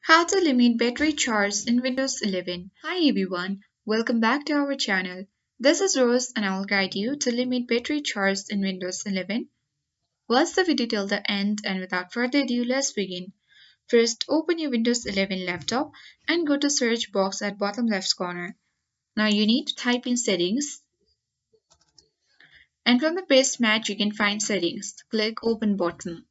How to limit battery charge in Windows 11. Hi everyone, welcome back to our channel. This is Rose and I will guide you to limit battery charge in Windows 11. Watch the video till the end and without further ado, let's begin. First, open your Windows 11 laptop and go to search box at bottom left corner. Now you need to type in settings and from the paste match you can find settings. Click open button.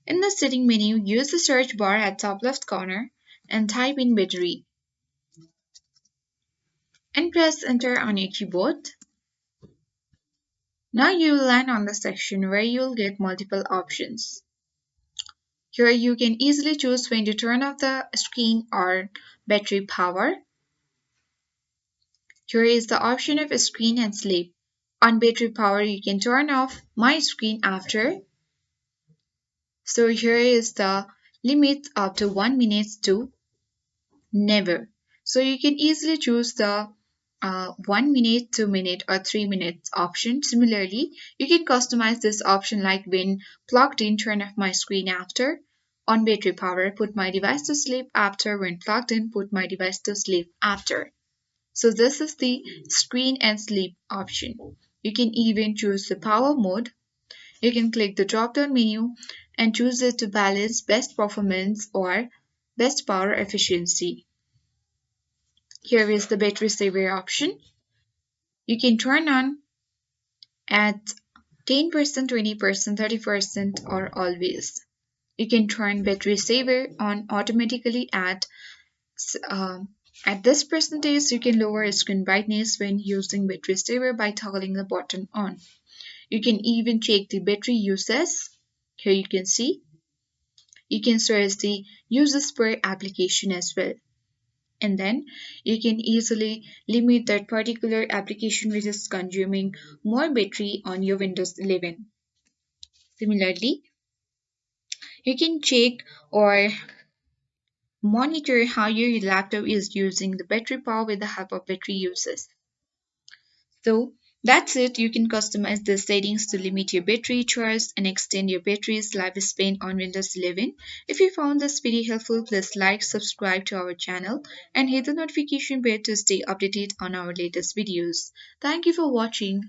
In the setting menu, use the search bar at top left corner and type in battery and press enter on your keyboard. Now you will land on the section where you will get multiple options. Here you can easily choose when to turn off the screen or battery power. Here is the option of screen and sleep. On battery power you can turn off my screen after. So here is the limit up to 1 minute to never. So you can easily choose the 1 minute, 2 minute or 3 minutes option. Similarly, you can customize this option like when plugged in, turn off my screen after. On battery power, put my device to sleep after. When plugged in, put my device to sleep after. So this is the screen and sleep option. You can even choose the power mode. You can click the drop down menu and choose it to balance best performance or best power efficiency. Here is the battery saver option. You can turn on at 10%, 20%, 30% or always. You can turn battery saver on automatically at this percentage. You can lower screen brightness when using battery saver by toggling the button on. You can even check the battery usage. Here you can see. You can search the uses per application as well. And then you can easily limit that particular application which is consuming more battery on your Windows 11. Similarly, you can check or monitor how your laptop is using the battery power with the help of battery uses. So that's it. You can customize the settings to limit your battery charge and extend your battery's lifespan on Windows 11. If you found this video helpful, please like, subscribe to our channel and hit the notification bell to stay updated on our latest videos. Thank you for watching.